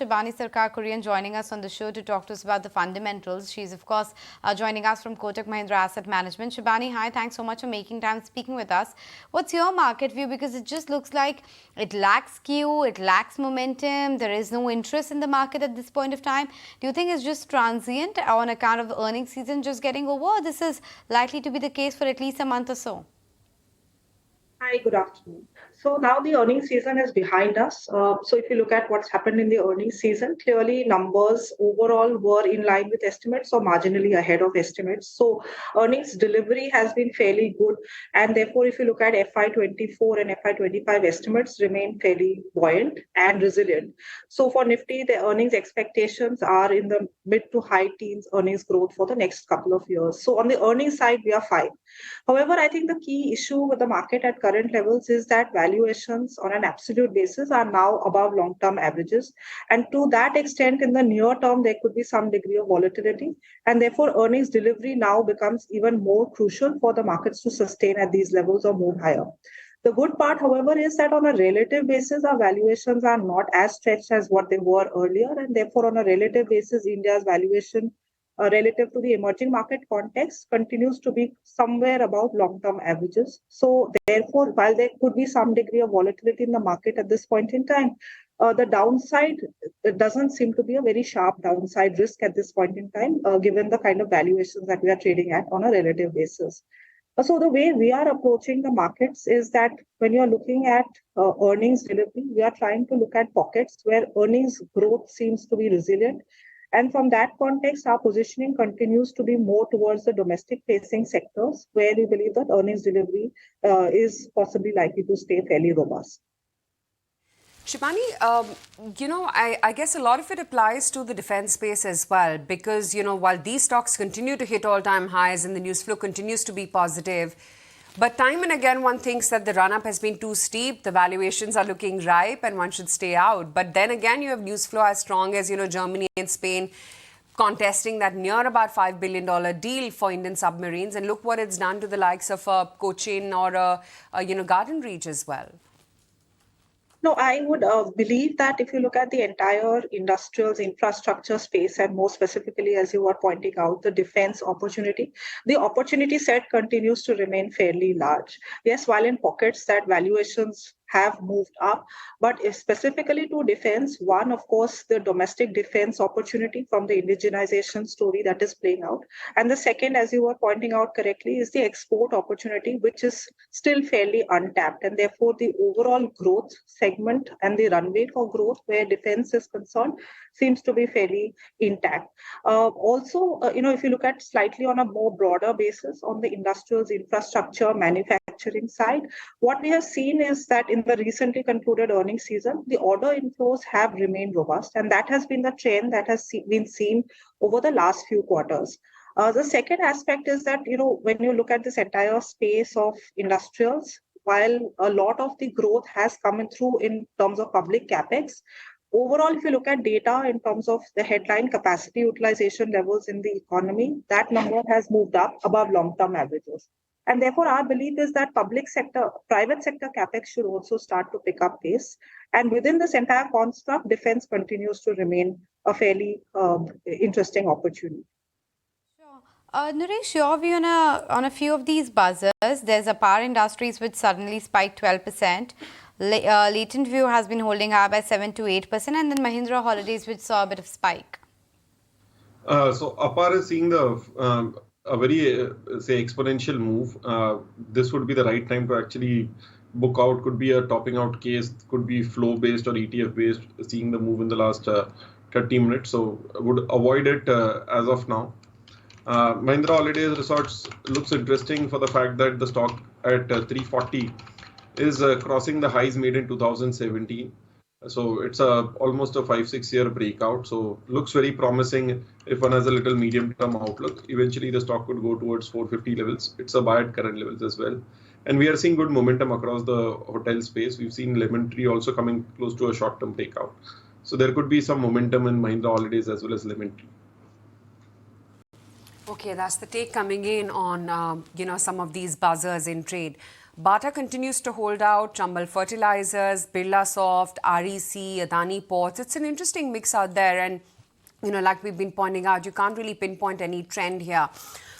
Shibani Sircar Kurian joining us on the show to talk to us about the fundamentals. She's, of course, joining us from Kotak Mahindra Asset Management. Shibani, hi. Thanks so much for making time speaking with us. What's your market view? Because it just looks like it lacks skew, it lacks momentum. There is no interest in the market at this point of time. Do you think it's just transient on account of the earnings season just getting over? Or this is likely to be the case for at least a month or so? Hi, good afternoon. So now the earnings season is behind us. So if you look at what's happened in the earnings season, clearly numbers overall were in line with estimates or marginally ahead of estimates. So earnings delivery has been fairly good. And therefore, if you look at FY24 and FY25 estimates remain fairly buoyant and resilient. So for Nifty, the earnings expectations are in the mid to high teens earnings growth for the next couple of years. So on the earnings side, we are fine. However, I think the key issue with the market at current levels is that valuations on an absolute basis are now above long-term averages. And to that extent, in the near term, there could be some degree of volatility. And therefore, earnings delivery now becomes even more crucial for the markets to sustain at these levels or move higher. The good part, however, is that on a relative basis, our valuations are not as stretched as what they were earlier. And therefore, on a relative basis, India's valuation relative to the emerging market context continues to be somewhere above long-term averages. So therefore, while there could be some degree of volatility in the market at this point in time, the downside doesn't seem to be a very sharp downside risk at this point in time, given the kind of valuations that we are trading at on a relative basis. So the way we are approaching the markets is that when you're looking at earnings delivery, we are trying to look at pockets where earnings growth seems to be resilient. And from that context, our positioning continues to be more towards the domestic facing sectors where we believe that earnings delivery is possibly likely to stay fairly robust. Shibani, I guess a lot of it applies to the defense space as well because, while these stocks continue to hit all-time highs and the news flow continues to be positive, but time and again, one thinks that the run-up has been too steep, the valuations are looking ripe and one should stay out. But then again, you have news flow as strong as, Germany and Spain contesting that near about $5 billion deal for Indian submarines. And look what it's done to the likes of Cochin or, Garden Reach as well. No, I would believe that if you look at the entire industrials infrastructure space, and more specifically, as you were pointing out, the defense opportunity, the opportunity set continues to remain fairly large. Yes, while in pockets that valuations have moved up, but specifically to defense, one, of course, the domestic defense opportunity from the indigenization story that is playing out. And the second, as you were pointing out correctly, is the export opportunity, which is still fairly untapped. And therefore, the overall growth segment and the runway for growth where defense is concerned seems to be fairly intact. Also, if you look at slightly on a more broader basis on the industrials infrastructure manufacturing side, what we have seen is that in the recently concluded earnings season, the order inflows have remained robust, and that has been the trend that has been seen over the last few quarters. The second aspect is that, when you look at this entire space of industrials, while a lot of the growth has come in through in terms of public capex, overall, if you look at data in terms of the headline capacity utilization levels in the economy, that number has moved up above long-term averages. And therefore, our belief is that private sector capex should also start to pick up pace. And within this entire construct, defense continues to remain a fairly interesting opportunity. Naresh, your view on a few of these buzzers. There's a power industries which suddenly spiked 12%. Latent View has been holding high by 7 to 8%, and then Mahindra Holidays, which saw a bit of spike. So APAR is seeing a very, exponential move. This would be the right time to actually book out. Could be a topping out case, could be flow-based or ETF-based, seeing the move in the last 30 minutes. So I would avoid it as of now. Mahindra Holidays Resorts looks interesting for the fact that the stock at 340 is crossing the highs made in 2017. So it's almost a 5-6 year breakout. So looks very promising if one has a little medium term outlook. Eventually the stock could go towards 450 levels. It's a buy at current levels as well. And we are seeing good momentum across the hotel space. We've seen Lemon Tree also coming close to a short term takeout. So there could be some momentum in Mahindra Holidays as well as Lemon Tree. Okay, that's the take coming in on, some of these buzzers in trade. Bata continues to hold out, Chambal Fertilizers, Birla Soft, REC, Adani Ports. It's an interesting mix out there, and like we've been pointing out, you can't really pinpoint any trend here.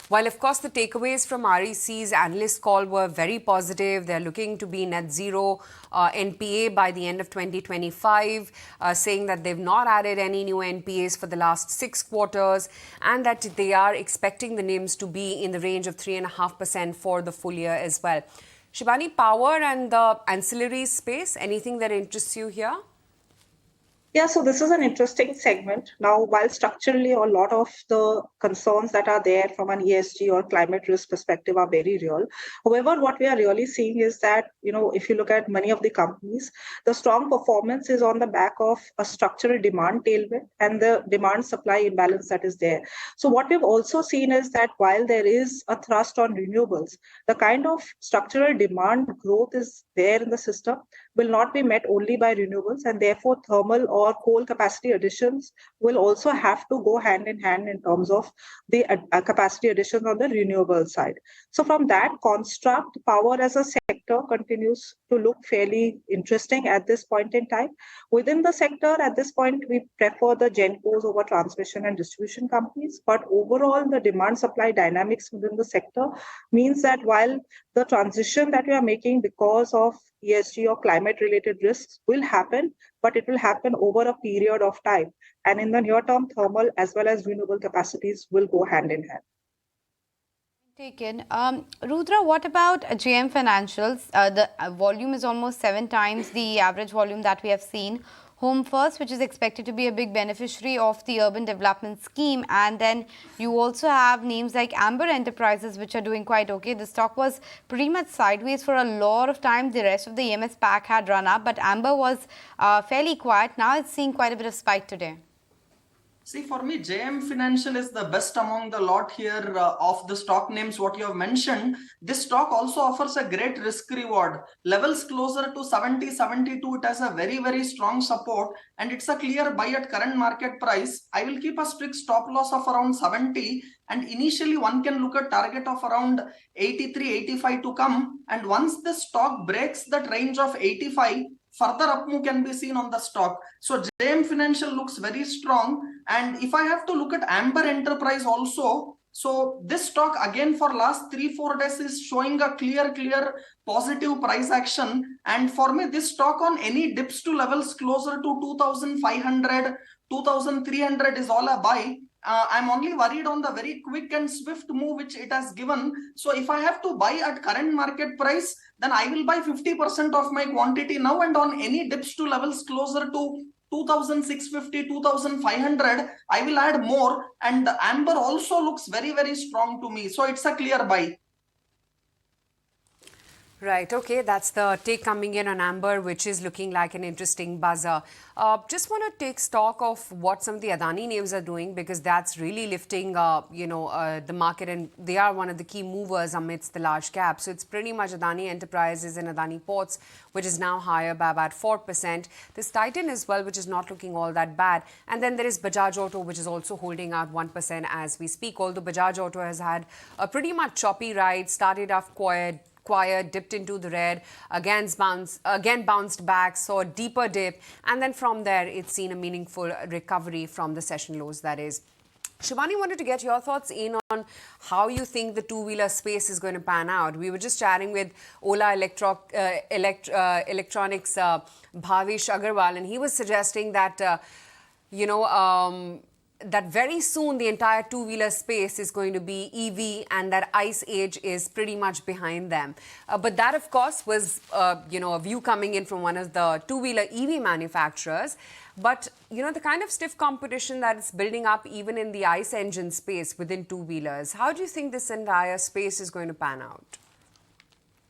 While, of course, the takeaways from REC's analyst call were very positive. They're looking to be net zero NPA by the end of 2025, saying that they've not added any new NPAs for the last 6 quarters, and that they are expecting the NIMs to be in the range of 3.5% for the full year as well. Shibani, power and the ancillary space, anything that interests you here? Yeah, so this is an interesting segment. Now, while structurally a lot of the concerns that are there from an ESG or climate risk perspective are very real. However, what we are really seeing is that, if you look at many of the companies, the strong performance is on the back of a structural demand tailwind and the demand supply imbalance that is there. So what we've also seen is that while there is a thrust on renewables, the kind of structural demand growth is there in the system will not be met only by renewables, and therefore thermal or coal capacity additions will also have to go hand in hand in terms of the capacity additions on the renewable side. So from that construct, power as a sector continues to look fairly interesting at this point in time. Within the sector, at this point, we prefer the GenCos over transmission and distribution companies, but overall the demand supply dynamics within the sector means that while the transition that we are making because of ESG or climate related risks will happen, but it will happen over a period of time. And in the near term, thermal as well as renewable capacities will go hand in hand. Taken. Rudra, what about JM Financials? The volume is almost 7 times the average volume that we have seen. Home First, which is expected to be a big beneficiary of the urban development scheme. And then you also have names like Amber Enterprises, which are doing quite okay. The stock was pretty much sideways for a lot of time. The rest of the EMS pack had run up, but Amber was fairly quiet. Now it's seeing quite a bit of spike today. See, for me, JM Financial is the best among the lot here of the stock names what you have mentioned. This stock also offers a great risk reward. Levels closer to 70, 72, it has a very, very strong support, and it's a clear buy at current market price. I will keep a strict stop loss of around 70, and initially one can look at target of around 83, 85 to come. And once the stock breaks that range of 85, further up move can be seen on the stock. So JM Financial looks very strong. And if I have to look at Amber Enterprise also, so this stock again for last 3-4 days is showing a clear positive price action. And for me, this stock on any dips to levels closer to 2,500, 2,300 is all a buy. I'm only worried on the very quick and swift move which it has given. So if I have to buy at current market price, then I will buy 50% of my quantity now, and on any dips to levels closer to 2,650, 2,500, I will add more. And the Amber also looks very, very strong to me. So it's a clear buy. Right, okay, that's the take coming in on Amber, which is looking like an interesting buzzer. Just want to take stock of what some of the Adani names are doing, because that's really lifting, the market, and they are one of the key movers amidst the large cap. So it's pretty much Adani Enterprises and Adani Ports, which is now higher by about 4%. There's Titan as well, which is not looking all that bad. And then there is Bajaj Auto, which is also holding out 1% as we speak, although Bajaj Auto has had a pretty much choppy ride, started off quiet, dipped into the red, again bounced back, saw a deeper dip, and then from there it's seen a meaningful recovery from the session lows, that is. Shibani, wanted to get your thoughts in on how you think the two-wheeler space is going to pan out. We were just chatting with Ola Electronics Bhavish Agarwal, and he was suggesting that that very soon the entire two-wheeler space is going to be EV, and that ICE age is pretty much behind them. But that, of course, was a view coming in from one of the two-wheeler EV manufacturers. But, the kind of stiff competition that is building up even in the ICE engine space within two-wheelers, how do you think this entire space is going to pan out?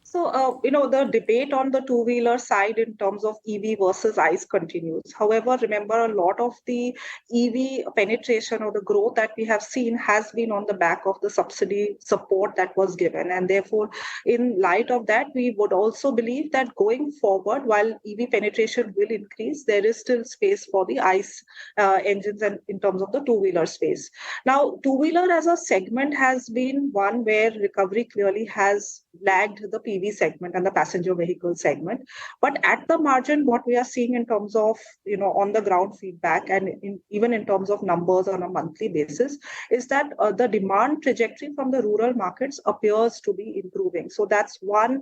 So, the debate on the two-wheeler side in terms of EV versus ICE continues. However, remember, a lot of the EV penetration or the growth that we have seen has been on the back of the subsidy support that was given. And therefore, in light of that, we would also believe that going forward, while EV penetration will increase, there is still space for the ICE engines and in terms of the two-wheeler space. Now, two-wheeler as a segment has been one where recovery clearly has lagged the PV segment and the passenger vehicle segment. But at the margin, what we are seeing in terms of, on the ground feedback and even in terms of numbers on a monthly basis, is that the demand trajectory from the rural markets appears to be improving. So that's one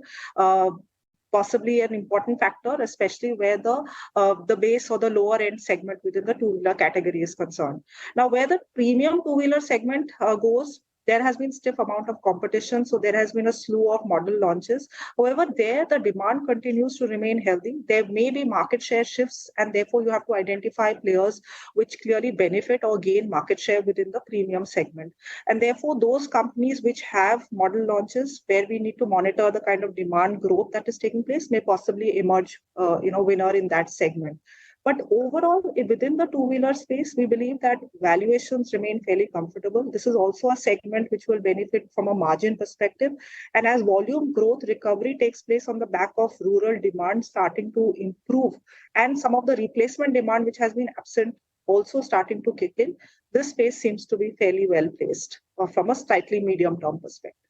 possibly an important factor, especially where the base or the lower end segment within the two-wheeler category is concerned. Now, where the premium two-wheeler segment goes, there has been stiff amount of competition, so there has been a slew of model launches. However, there the demand continues to remain healthy. There may be market share shifts, and therefore you have to identify players which clearly benefit or gain market share within the premium segment. And therefore, those companies which have model launches where we need to monitor the kind of demand growth that is taking place may possibly emerge, winner in that segment. But overall, within the two-wheeler space, we believe that valuations remain fairly comfortable. This is also a segment which will benefit from a margin perspective. And as volume growth recovery takes place on the back of rural demand starting to improve, and some of the replacement demand which has been absent also starting to kick in, this space seems to be fairly well placed from a slightly medium-term perspective.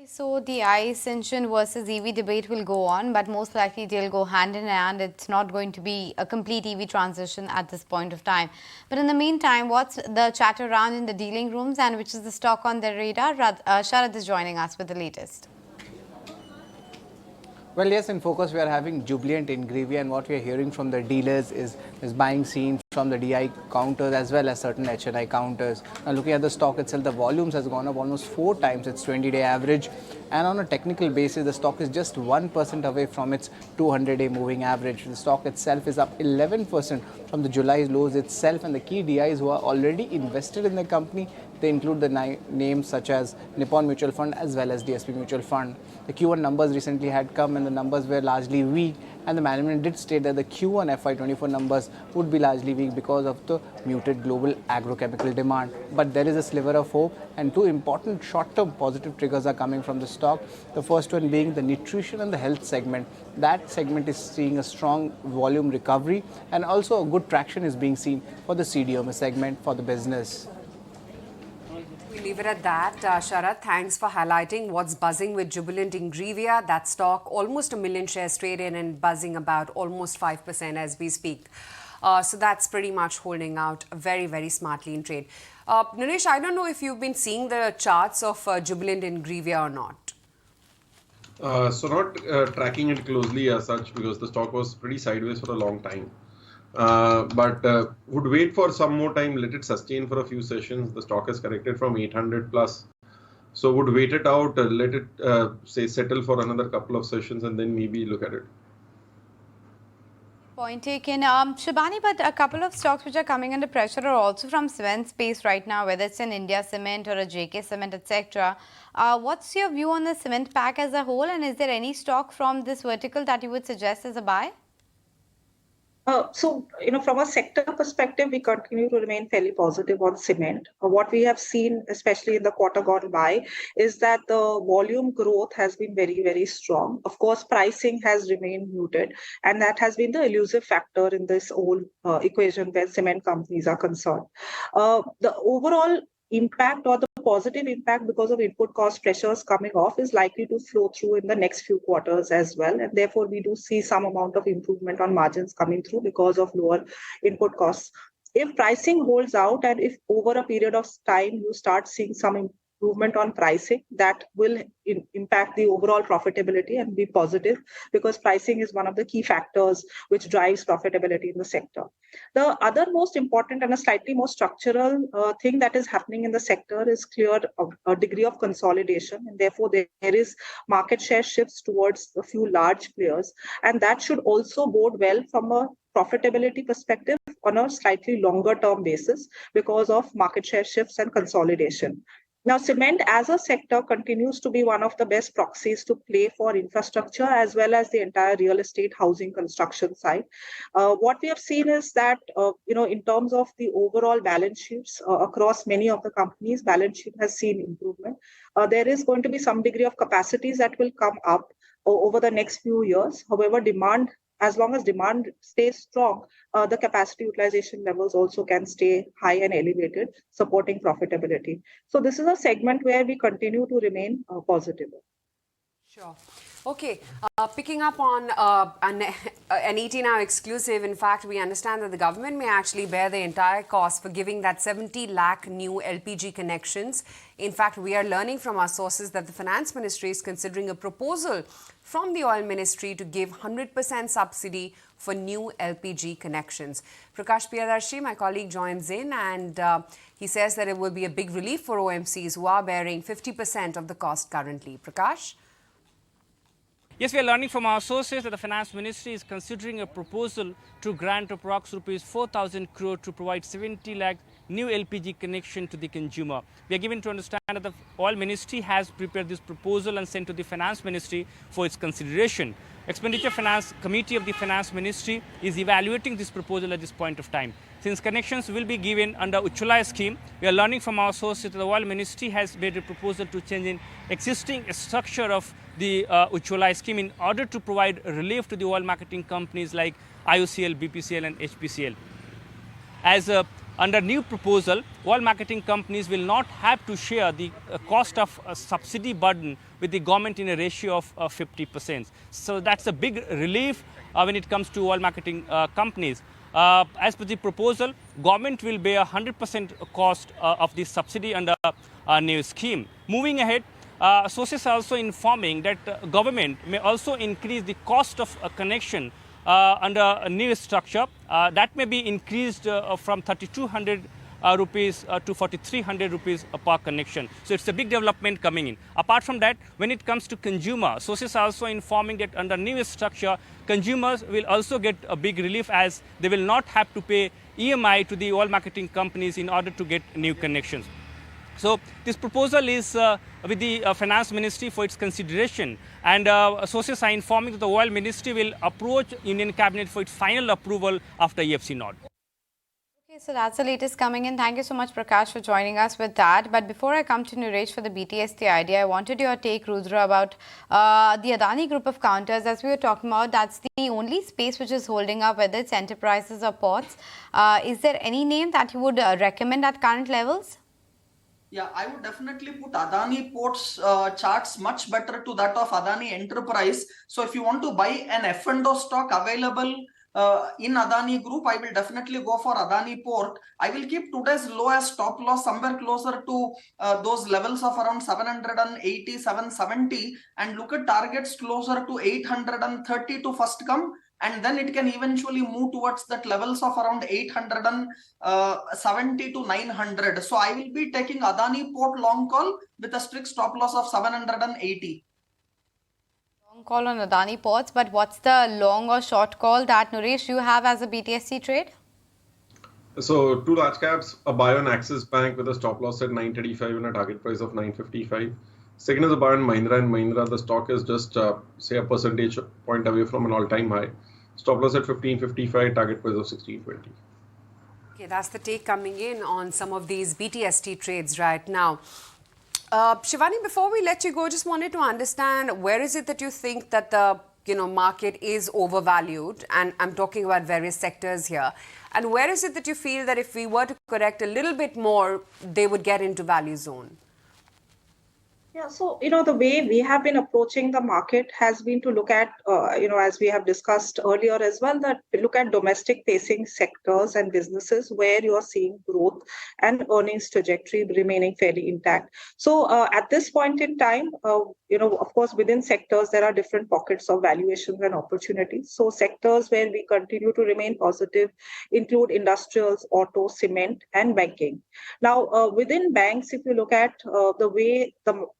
So the ICE engine versus EV debate will go on, but most likely they'll go hand in hand. It's not going to be a complete EV transition at this point of time. But in the meantime, what's the chatter around in the dealing rooms and which is the stock on their radar? Sharad is joining us with the latest. Well, yes, in focus we are having Jubilant Ingrevia, and what we are hearing from the dealers is buying seen from the DI counters as well as certain HNI counters. Now, looking at the stock itself, the volumes has gone up almost 4 times its 20-day average, and on a technical basis, the stock is just 1% away from its 200-day moving average. The stock itself is up 11% from the July's lows itself, and the key DIs who are already invested in the company, they include the names such as Nippon Mutual Fund as well as DSP Mutual Fund. The Q1 numbers recently had come and the numbers were largely weak, and the management did state that the Q1 FY24 numbers would be largely weak because of the muted global agrochemical demand. But there is a sliver of hope, and 2 important short-term positive triggers are coming from the stock. The first one being the nutrition and the health segment. That segment is seeing a strong volume recovery, and also a good traction is being seen for the CDMO segment for the business. We leave it at that. Sharad, thanks for highlighting what's buzzing with Jubilant Ingrevia. That stock, almost 1 million shares traded and buzzing about almost 5% as we speak. So that's pretty much holding out very, very smartly in trade. Naresh, I don't know if you've been seeing the charts of Jubilant Ingrevia or not. So not tracking it closely as such, because the stock was pretty sideways for a long time. But would wait for some more time, let it sustain for a few sessions. The stock has corrected from 800 plus. So would wait it out, let it say settle for another couple of sessions and then maybe look at it. Point taken. Shibani, but a couple of stocks which are coming under pressure are also from cement space right now, whether it's an India Cement or a JK Cement, etc. What's your view on the cement pack as a whole, and is there any stock from this vertical that you would suggest as a buy? So, from a sector perspective, we continue to remain fairly positive on cement. What we have seen, especially in the quarter gone by, is that the volume growth has been very, very strong. Of course, pricing has remained muted, and that has been the elusive factor in this whole equation where cement companies are concerned. The overall impact or the positive impact because of input cost pressures coming off is likely to flow through in the next few quarters as well. And therefore, we do see some amount of improvement on margins coming through because of lower input costs. If pricing holds out and if over a period of time you start seeing some improvement on pricing, that will impact the overall profitability and be positive, because pricing is one of the key factors which drives profitability in the sector. The other most important and a slightly more structural thing that is happening in the sector is clear a degree of consolidation, and therefore there is market share shifts towards a few large players, and that should also bode well from a profitability perspective on a slightly longer term basis because of market share shifts and consolidation. Now, cement as a sector continues to be one of the best proxies to play for infrastructure as well as the entire real estate housing construction side. What we have seen is that, in terms of the overall balance sheets across many of the companies, balance sheet has seen improvement. There is going to be some degree of capacities that will come up over the next few years. However, as long as demand stays strong, the capacity utilization levels also can stay high and elevated, supporting profitability. So this is a segment where we continue to remain positive. Sure. Okay, picking up on an ET Now exclusive, in fact, we understand that the government may actually bear the entire cost for giving that 70 lakh new LPG connections. In fact, we are learning from our sources that the Finance Ministry is considering a proposal from the Oil Ministry to give 100% subsidy for new LPG connections. Prakash Priyadarshi, my colleague, joins in and he says that it will be a big relief for OMCs who are bearing 50% of the cost currently. Prakash? Yes, we are learning from our sources that the Finance Ministry is considering a proposal to grant approximately 4,000 crore to provide 70 lakh new LPG connection to the consumer. We are given to understand that the Oil Ministry has prepared this proposal and sent to the Finance Ministry for its consideration. Expenditure Finance Committee of the Finance Ministry is evaluating this proposal at this point of time. Since connections will be given under Ujjwala scheme, we are learning from our sources that the Oil Ministry has made a proposal to change in existing structure of the Ujjwala scheme in order to provide relief to the oil marketing companies like IOCL, BPCL and HPCL. As under new proposal, oil marketing companies will not have to share the cost of a subsidy burden with the government in a ratio of 50%. So that's a big relief when it comes to oil marketing companies. As per the proposal, government will bear 100% cost of the subsidy under a new scheme. Moving ahead, sources are also informing that government may also increase the cost of a connection under a new structure. That may be increased from 3,200 rupees to 4,300 rupees per connection. So it's a big development coming in. Apart from that, when it comes to consumer, sources are also informing that under new structure, consumers will also get a big relief as they will not have to pay EMI to the oil marketing companies in order to get new connections. So this proposal is with the Finance Ministry for its consideration, and sources are informing that the Oil Ministry will approach Union Cabinet for its final approval after EFC nod. Okay, so that's the latest coming in. Thank you so much, Prakash, for joining us with that. But before I come to Naresh for the BTST idea, I wanted your take, Rudra, about the Adani group of counters. As we were talking about, that's the only space which is holding up, whether it's enterprises or ports. Is there any name that you would recommend at current levels? Yeah, I would definitely put Adani Ports charts much better to that of Adani Enterprise. So if you want to buy an F&O stock available in Adani Group, I will definitely go for Adani Port. I will keep today's low as stop loss somewhere closer to those levels of around 780, 770 and look at targets closer to 830 to first come. And then it can eventually move towards that levels of around 870 to 900. So I will be taking Adani Port long call with a strict stop loss of 780. Long call on Adani Ports, but what's the long or short call that, Naresh, you have as a BTSC trade? So two large caps, a buy on Axis Bank with a stop loss at 935 and a target price of 955. Second is a buy on Mahindra, and Mahindra, the stock is just say a percentage point away from an all-time high. Stop loss at 1555, target price of 1620. Okay, that's the take coming in on some of these BTST trades right now. Shivani, before we let you go, just wanted to understand where is it that you think that the market is overvalued, and I'm talking about various sectors here, and where is it that you feel that if we were to correct a little bit more, they would get into value zone? Yeah, so, the way we have been approaching the market has been to look at, as we have discussed earlier as well, that look at domestic facing sectors and businesses where you are seeing growth and earnings trajectory remaining fairly intact. So at this point in time, of course, within sectors, there are different pockets of valuations and opportunities. So sectors where we continue to remain positive include industrials, auto, cement, and banking. Now, within banks, if you look at the way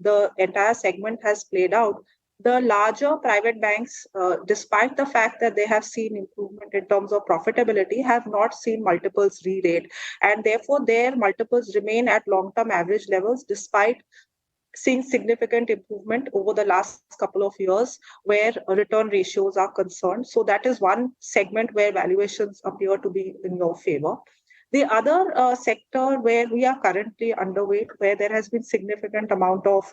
the entire segment has played out, the larger private banks, despite the fact that they have seen improvement in terms of profitability, have not seen multiples re-rate. And therefore, their multiples remain at long-term average levels despite seeing significant improvement over the last couple of years where return ratios are concerned. So that is one segment where valuations appear to be in your favor. The other sector where we are currently underweight, where there has been significant amount of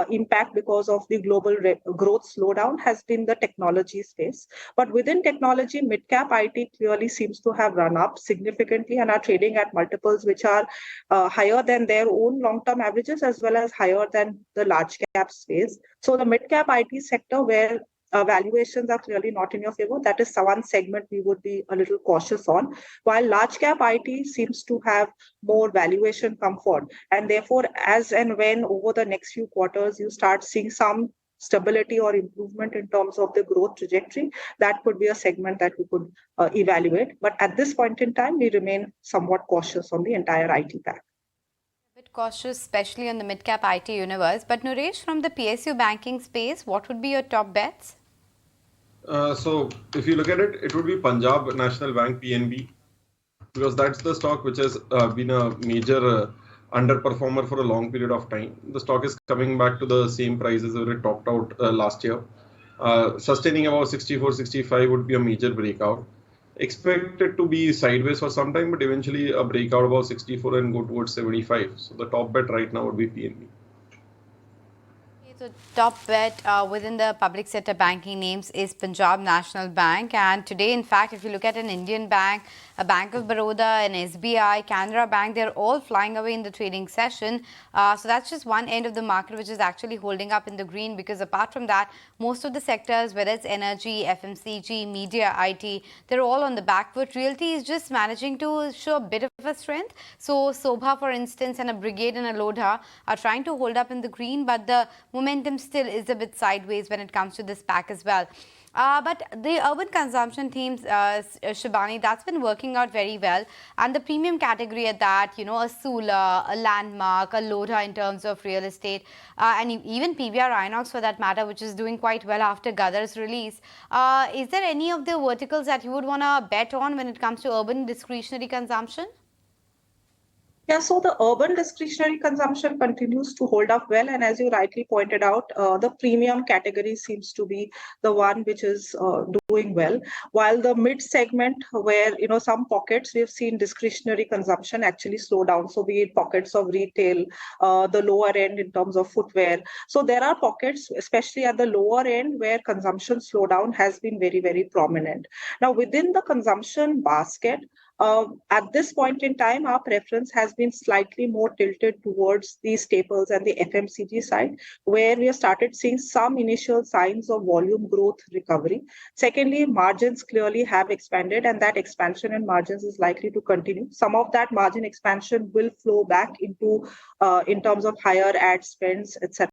impact because of the global growth slowdown, has been the technology space. But within technology, mid-cap IT clearly seems to have run up significantly and are trading at multiples which are higher than their own long-term averages as well as higher than the large cap space. So the mid-cap IT sector where valuations are clearly not in your favor, that is one segment we would be a little cautious on, while large cap IT seems to have more valuation comfort. And therefore, as and when over the next few quarters you start seeing some stability or improvement in terms of the growth trajectory, that could be a segment that we could evaluate. But at this point in time, we remain somewhat cautious on the entire IT pack. Bit cautious, especially on the mid-cap IT universe. But Naresh, from the PSU banking space, what would be your top bets? So if you look at it, it would be Punjab National Bank (PNB) because that's the stock which has been a major underperformer for a long period of time. The stock is coming back to the same prices where it topped out last year. Sustaining about 64, 65 would be a major breakout. Expect it to be sideways for some time, but eventually a breakout about 64 and go towards 75. So the top bet right now would be PNB. So top bet within the public sector banking names is Punjab National Bank, and today in fact if you look at an Indian bank, a Bank of Baroda, an SBI, Canara Bank, they're all flying away in the trading session. So that's just one end of the market which is actually holding up in the green, because apart from that, most of the sectors, whether it's energy, FMCG, media, IT, they're all on the back foot. Realty is just managing to show a bit of a strength. So Sobha, for instance, and a Brigade and a Lodha are trying to hold up in the green, but the momentum still is a bit sideways when it comes to this pack as well. But the urban consumption themes, Shibani, that's been working out very well. And the premium category at that, you know, a Sula, a Landmark, a Lodha in terms of real estate, and even PVR Inox for that matter, which is doing quite well after Gadar's release. Is there any of the verticals that you would want to bet on when it comes to urban discretionary consumption? Yeah, so the urban discretionary consumption continues to hold up well. And as you rightly pointed out, the premium category seems to be the one which is doing well. While the mid segment, where, you know, some pockets we've seen discretionary consumption actually slow down. So be it pockets of retail, the lower end in terms of footwear. So there are pockets, especially at the lower end, where consumption slowdown has been very, very prominent. Now, within the consumption basket, at this point in time, our preference has been slightly more tilted towards the staples and the FMCG side, where we have started seeing some initial signs of volume growth recovery. Secondly, margins clearly have expanded, and that expansion in margins is likely to continue. Some of that margin expansion will flow back into in terms of higher ad spends, etc.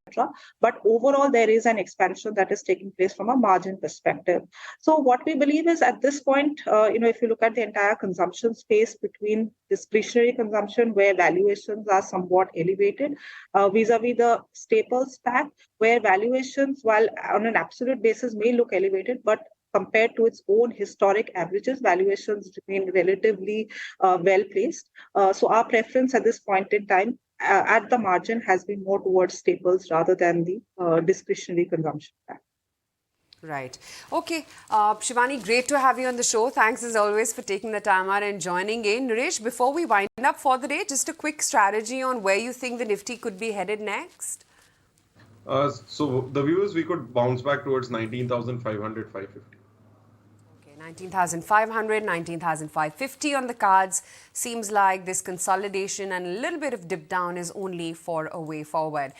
But overall, there is an expansion that is taking place from a margin perspective. So what we believe is at this point, if you look at the entire consumption space between discretionary consumption, where valuations are somewhat elevated, vis-a-vis the staples pack, where valuations, while on an absolute basis may look elevated, but compared to its own historic averages, valuations remain relatively well placed. So our preference at this point in time, at the margin, has been more towards staples rather than the discretionary consumption pack. Right. Okay. Shibani, great to have you on the show. Thanks as always for taking the time out and joining in. Naresh, before we wind up for the day, just a quick strategy on where you think the Nifty could be headed next. So the view is we could bounce back towards 19,500, 550. 19,500, 19,550 on the cards. Seems like this consolidation and a little bit of dip down is only for a way forward.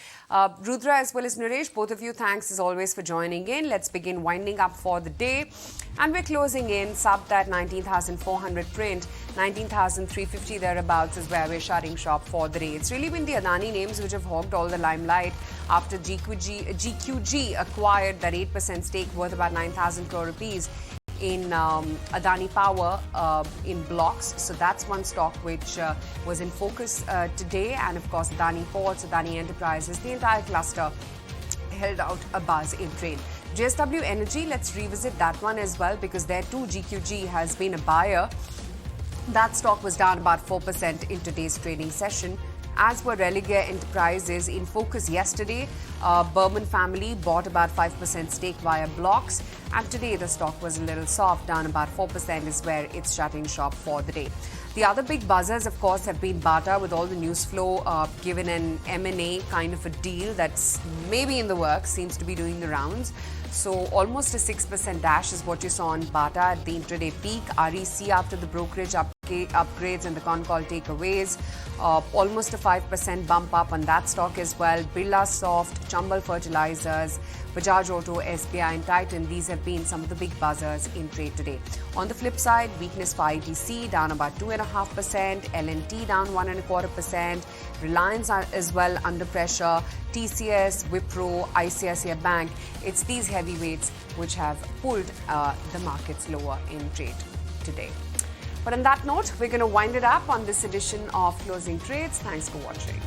Rudra as well as Naresh, both of you, thanks as always for joining in. Let's begin winding up for the day. And we're closing in sub that 19,400 print. 19,350 thereabouts is where we're shutting shop for the day. It's really been the Adani names which have hogged all the limelight after GQG acquired that 8% stake worth about 9,000 crore rupees in Adani Power in blocks. So that's one stock which was in focus today. And of course, Adani Ports, Adani Enterprises, the entire cluster held out a buzz in trade. JSW Energy, let's revisit that one as well, because there too GQG has been a buyer. That stock was down about 4% in today's trading session. as were Religare Enterprises. In focus yesterday, Berman family bought about 5% stake via blocks, and today the stock was a little soft, down about 4% is where it's shutting shop for the day. The other big buzzers, of course, have been Bata, with all the news flow given an M&A kind of a deal that's maybe in the works, seems to be doing the rounds. So almost a 6% dash is what you saw on Bata at the intraday peak. REC after the brokerage upgrades and the con call takeaways. Almost a 5% bump up on that stock as well. Birla Soft, Chambal Fertilizers, Bajaj Auto, SBI and Titan. These have been some of the big buzzers in trade today. On the flip side, weakness for ITC down about 2.5%, L&T down 1.25%, Reliance as well under pressure, TCS, Wipro, ICICI Bank. It's these heavyweights which have pulled the markets lower in trade today. But on that note, we're going to wind it up on this edition of Closing Trades. Thanks for watching.